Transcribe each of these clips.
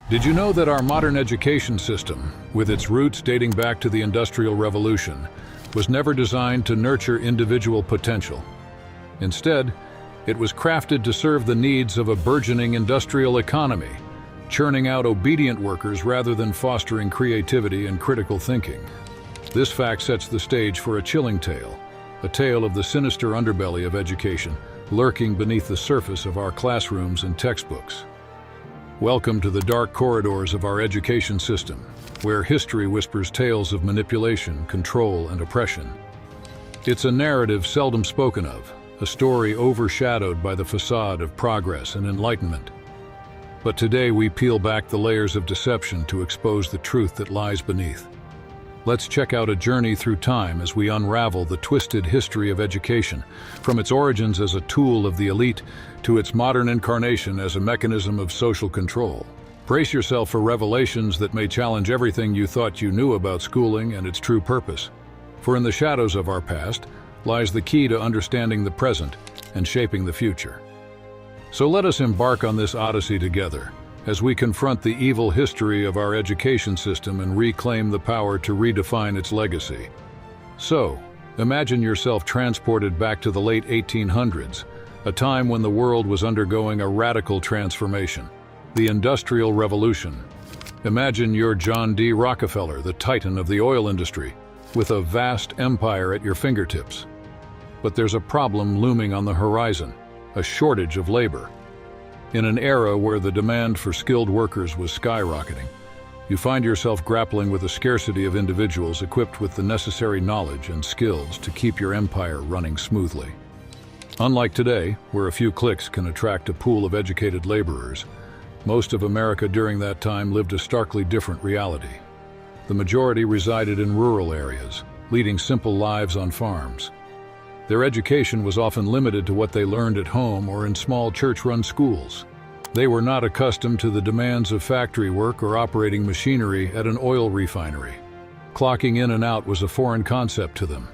Did you know that our modern education system, with its roots dating back to the Industrial Revolution, was never designed to nurture individual potential? Instead, it was crafted to serve the needs of a burgeoning industrial economy, churning out obedient workers rather than fostering creativity and critical thinking. This fact sets the stage for a chilling tale, a tale of the sinister underbelly of education, lurking beneath the surface of our classrooms and textbooks. Welcome to the dark corridors of our education system, where history whispers tales of manipulation, control, and oppression. It's a narrative seldom spoken of, a story overshadowed by the facade of progress and enlightenment. But today we peel back the layers of deception to expose the truth that lies beneath. Let's check out a journey through time as we unravel the twisted history of education, from its origins as a tool of the elite to its modern incarnation as a mechanism of social control. Brace yourself for revelations that may challenge everything you thought you knew about schooling and its true purpose. For in the shadows of our past lies the key to understanding the present and shaping the future. So let us embark on this odyssey together, as we confront the evil history of our education system and reclaim the power to redefine its legacy. So, imagine yourself transported back to the late 1800s, a time when the world was undergoing a radical transformation, the Industrial Revolution. Imagine you're John D. Rockefeller, the titan of the oil industry, with a vast empire at your fingertips. But there's a problem looming on the horizon, a shortage of labor. In an era where the demand for skilled workers was skyrocketing, you find yourself grappling with a scarcity of individuals equipped with the necessary knowledge and skills to keep your empire running smoothly. Unlike today, where a few clicks can attract a pool of educated laborers, most of America during that time lived a starkly different reality. The majority resided in rural areas, leading simple lives on farms. Their education was often limited to what they learned at home or in small church-run schools. They were not accustomed to the demands of factory work or operating machinery at an oil refinery. Clocking in and out was a foreign concept to them.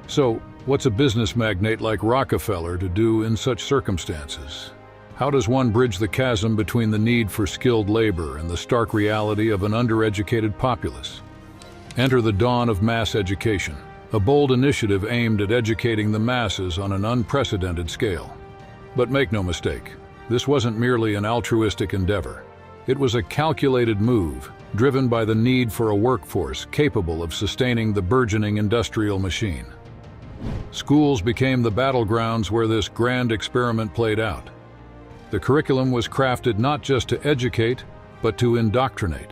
So, what's a business magnate like Rockefeller to do in such circumstances? How does one bridge the chasm between the need for skilled labor and the stark reality of an undereducated populace? Enter the dawn of mass education, a bold initiative aimed at educating the masses on an unprecedented scale. But make no mistake, this wasn't merely an altruistic endeavor. It was a calculated move, driven by the need for a workforce capable of sustaining the burgeoning industrial machine. Schools became the battlegrounds where this grand experiment played out. The curriculum was crafted not just to educate, but to indoctrinate.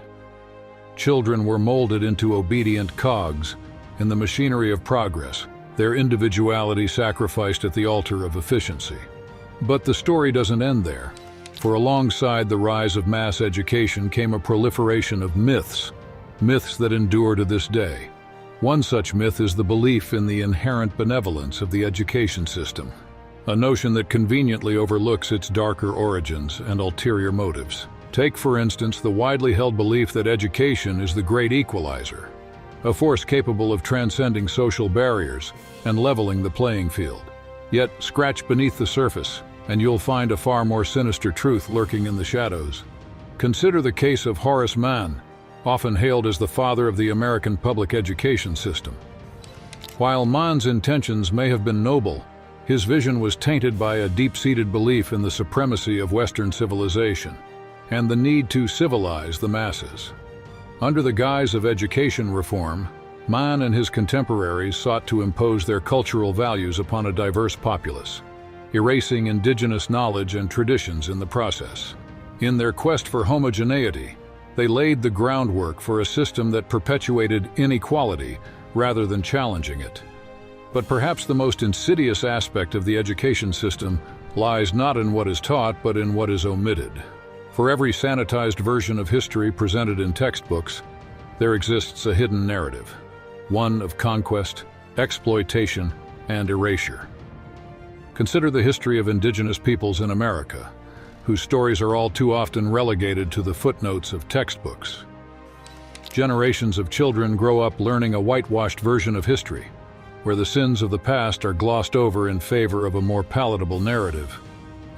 Children were molded into obedient cogs in the machinery of progress, their individuality sacrificed at the altar of efficiency. But the story doesn't end there, for alongside the rise of mass education came a proliferation of myths that endure to this day. One such myth is the belief in the inherent benevolence of the education system, a notion that conveniently overlooks its darker origins and ulterior motives. Take, for instance, the widely held belief that education is the great equalizer, a force capable of transcending social barriers and leveling the playing field. Yet, scratch beneath the surface, and you'll find a far more sinister truth lurking in the shadows. Consider the case of Horace Mann, often hailed as the father of the American public education system. While Mann's intentions may have been noble, his vision was tainted by a deep-seated belief in the supremacy of Western civilization and the need to civilize the masses. Under the guise of education reform, Mann and his contemporaries sought to impose their cultural values upon a diverse populace, erasing indigenous knowledge and traditions in the process. In their quest for homogeneity, they laid the groundwork for a system that perpetuated inequality rather than challenging it. But perhaps the most insidious aspect of the education system lies not in what is taught, but in what is omitted. For every sanitized version of history presented in textbooks, there exists a hidden narrative, one of conquest, exploitation, and erasure. Consider the history of indigenous peoples in America, whose stories are all too often relegated to the footnotes of textbooks. Generations of children grow up learning a whitewashed version of history, where the sins of the past are glossed over in favor of a more palatable narrative.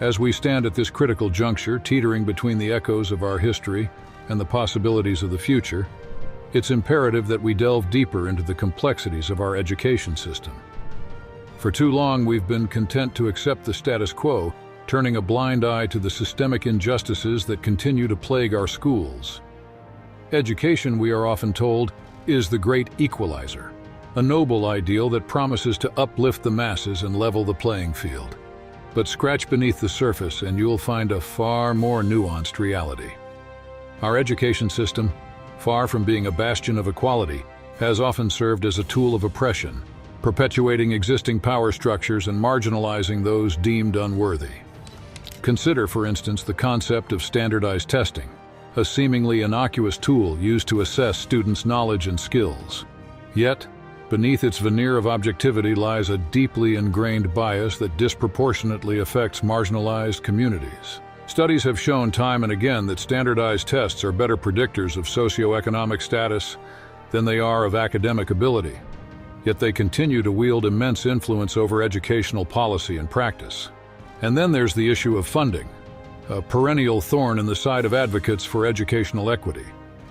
As we stand at this critical juncture, teetering between the echoes of our history and the possibilities of the future, it's imperative that we delve deeper into the complexities of our education system. For too long, we've been content to accept the status quo, turning a blind eye to the systemic injustices that continue to plague our schools. Education, we are often told, is the great equalizer, a noble ideal that promises to uplift the masses and level the playing field. But scratch beneath the surface and you'll find a far more nuanced reality. Our education system, far from being a bastion of equality, has often served as a tool of oppression, perpetuating existing power structures and marginalizing those deemed unworthy. Consider, for instance, the concept of standardized testing, a seemingly innocuous tool used to assess students' knowledge and skills. Yet, beneath its veneer of objectivity lies a deeply ingrained bias that disproportionately affects marginalized communities. Studies have shown time and again that standardized tests are better predictors of socioeconomic status than they are of academic ability. Yet they continue to wield immense influence over educational policy and practice. And then there's the issue of funding, a perennial thorn in the side of advocates for educational equity.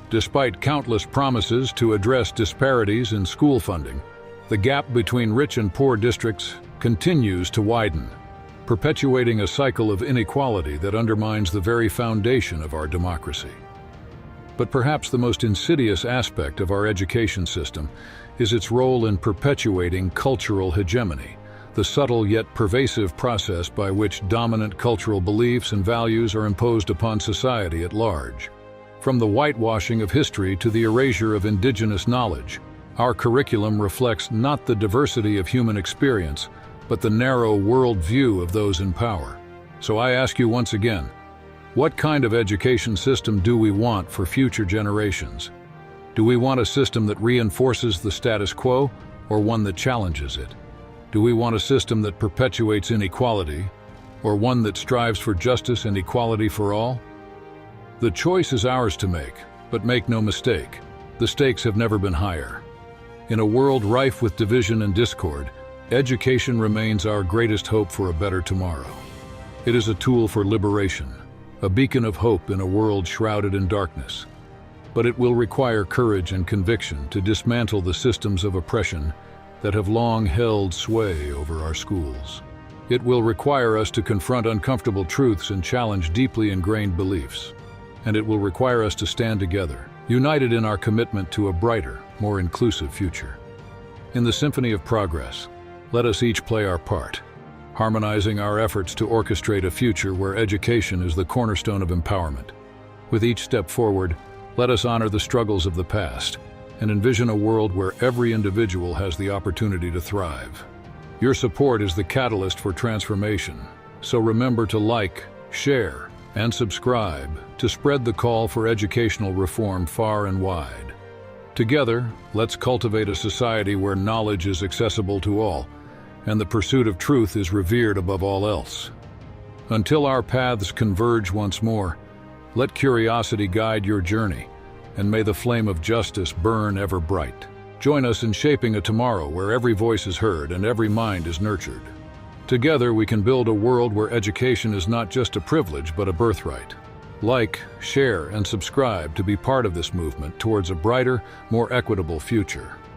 Despite countless promises to address disparities in school funding, the gap between rich and poor districts continues to widen, perpetuating a cycle of inequality that undermines the very foundation of our democracy. But perhaps the most insidious aspect of our education system is its role in perpetuating cultural hegemony, the subtle yet pervasive process by which dominant cultural beliefs and values are imposed upon society at large. From the whitewashing of history to the erasure of indigenous knowledge, our curriculum reflects not the diversity of human experience, but the narrow worldview of those in power. So I ask you once again, what kind of education system do we want for future generations? Do we want a system that reinforces the status quo, or one that challenges it? Do we want a system that perpetuates inequality, or one that strives for justice and equality for all? The choice is ours to make, but make no mistake, the stakes have never been higher. In a world rife with division and discord, education remains our greatest hope for a better tomorrow. It is a tool for liberation, a beacon of hope in a world shrouded in darkness. But it will require courage and conviction to dismantle the systems of oppression that have long held sway over our schools. It will require us to confront uncomfortable truths and challenge deeply ingrained beliefs. And it will require us to stand together, united in our commitment to a brighter, more inclusive future. In the symphony of progress, let us each play our part, harmonizing our efforts to orchestrate a future where education is the cornerstone of empowerment. With each step forward, let us honor the struggles of the past and envision a world where every individual has the opportunity to thrive. Your support is the catalyst for transformation, so remember to like, share, and subscribe to spread the call for educational reform far and wide. Together, let's cultivate a society where knowledge is accessible to all, and the pursuit of truth is revered above all else. Until our paths converge once more, let curiosity guide your journey, and may the flame of justice burn ever bright. Join us in shaping a tomorrow where every voice is heard and every mind is nurtured. Together we can build a world where education is not just a privilege but a birthright. Like, share, and subscribe to be part of this movement towards a brighter, more equitable future.